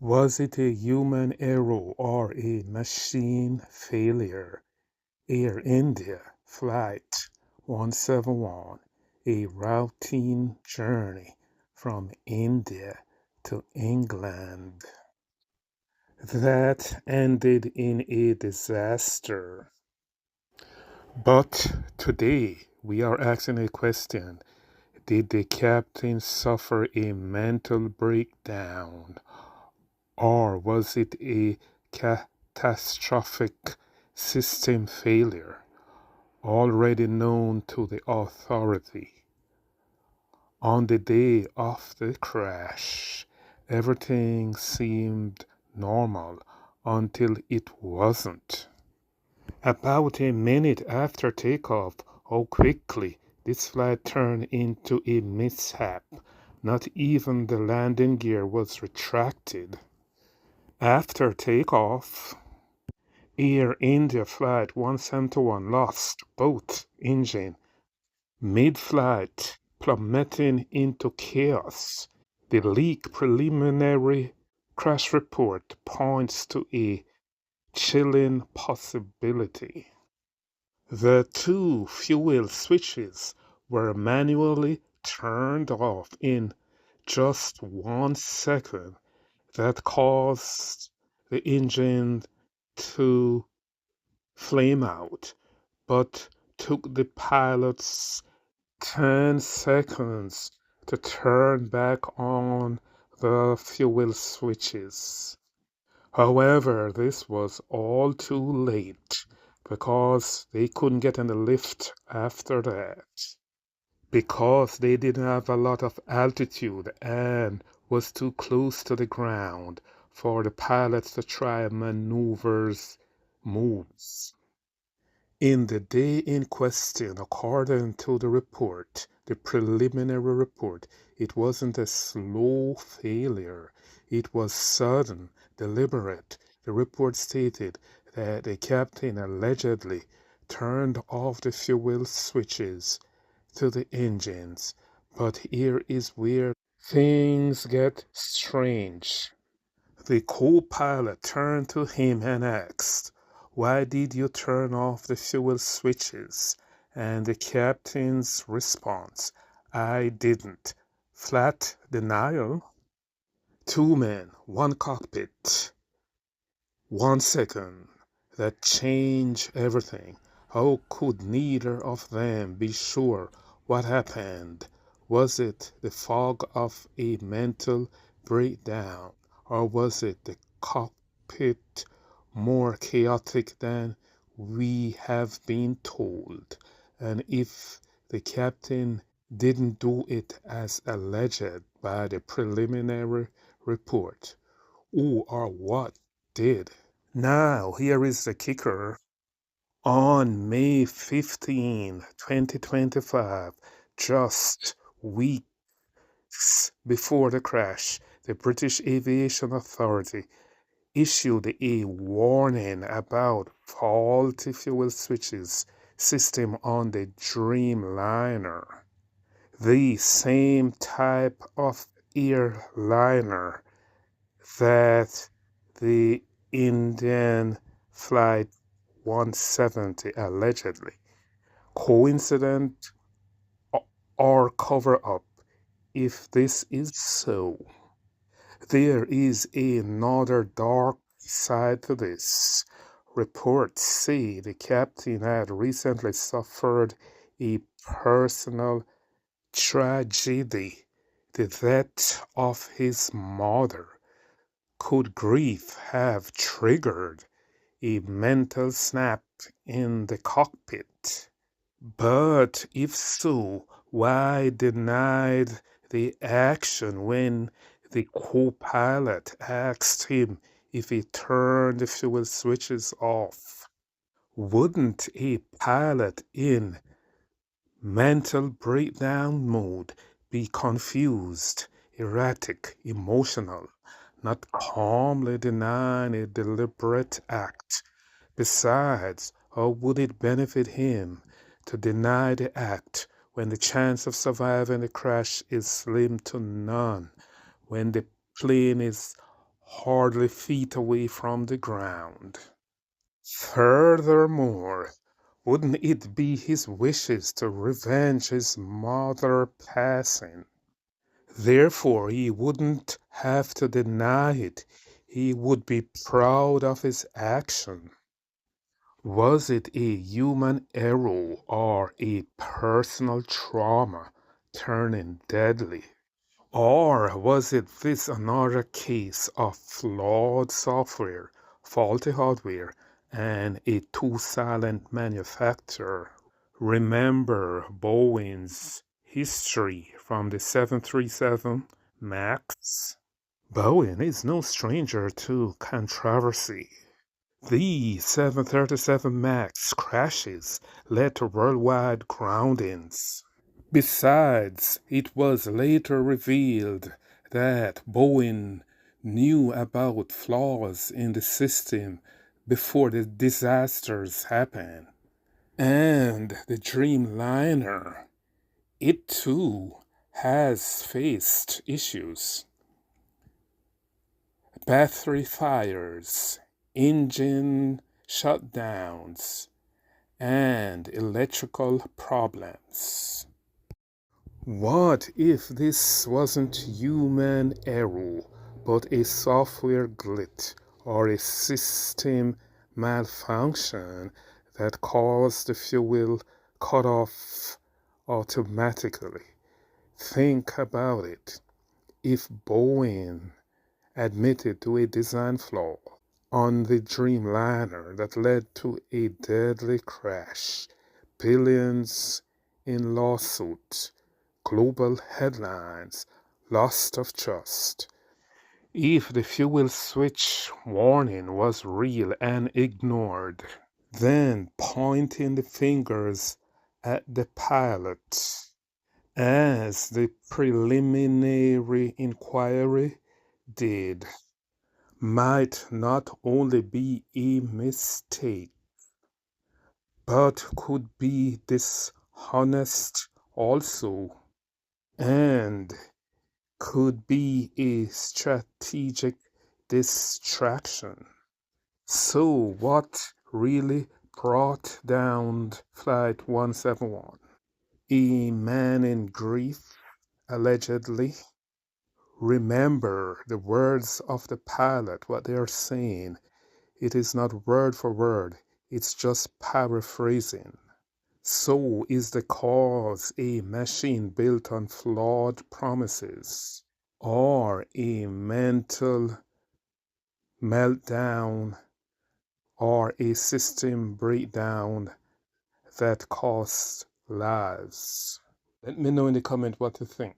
Was it a human error or a machine failure? Air India Flight 171, a routine journey from India to England. That ended in a disaster. But today we are asking a question. Did the captain suffer a mental breakdown? Or was it a catastrophic system failure already known to the authority? On the day of the crash, everything seemed normal until it wasn't. About a minute after takeoff, how quickly this flight turned into a mishap. Not even the landing gear was retracted. After takeoff, Air India Flight 171 lost both engine mid-flight, plummeting into chaos. The leak preliminary crash report points to a chilling possibility. The two fuel switches were manually turned off in just 1 second. That caused the engine to flame out, but took the pilots 10 seconds to turn back on the fuel switches. However, this was all too late because they couldn't get in the lift after that. Because they didn't have a lot of altitude and was too close to the ground for the pilots to try maneuvers moves. In the day in question, according to the report, the preliminary report, it wasn't a slow failure. It was sudden, deliberate. The report stated that the captain allegedly turned off the fuel switches to the engines. But here is where things get strange. The co-pilot turned to him and asked, "Why did you turn off the fuel switches?" And the captain's response, "I didn't." Flat denial. Two men, one cockpit. 1 second. That changed everything. How could neither of them be sure what happened? Was it the fog of a mental breakdown? Or was it the cockpit more chaotic than we have been told? And if the captain didn't do it as alleged by the preliminary report, who or what did? Now, here is the kicker. On May 15, 2025, just weeks before the crash, the British Aviation Authority issued a warning about faulty fuel switches system on the Dreamliner, the same type of airliner that the Indian flight 170 allegedly. Coincident or cover up? If this is so, there is another dark side to this. Reports say the captain had recently suffered a personal tragedy, the death of his mother. Could grief have triggered a mental snap in the cockpit? But if so, why denied the action when the co-pilot asked him if he turned the fuel switches off? Wouldn't a pilot in mental breakdown mode be confused, erratic, emotional, not calmly denying a deliberate act? Besides, how would it benefit him to deny the act when the chance of surviving the crash is slim to none, when the plane is hardly feet away from the ground. Furthermore, wouldn't it be his wishes to revenge his mother passing? Therefore, he wouldn't have to deny it. He would be proud of his action. Was it a human error or a personal trauma turning deadly? Or was it this another case of flawed software, faulty hardware, and a too silent manufacturer? Remember Boeing's history from the 737 MAX? Boeing is no stranger to controversy. The 737 MAX crashes led to worldwide groundings. Besides, it was later revealed that Boeing knew about flaws in the system before the disasters happened. And the Dreamliner, it too has faced issues. Battery fires, engine shutdowns, and electrical problems. What if this wasn't human error, but a software glitch or a system malfunction that caused the fuel cut off automatically? Think about it. If Boeing admitted to a design flaw on the Dreamliner that led to a deadly crash, billions in lawsuits, global headlines, loss of trust. If the fuel switch warning was real and ignored, then pointing the fingers at the pilot, as the preliminary inquiry did, might not only be a mistake, but could be dishonest also, and could be a strategic distraction. So, what really brought down Flight 171? A man in grief, allegedly. Remember the words of the pilot, what they are saying. It is not word for word, it's just paraphrasing. So is the cause a machine built on flawed promises, or a mental meltdown, or a system breakdown that costs lives? Let me know in the comment what you think.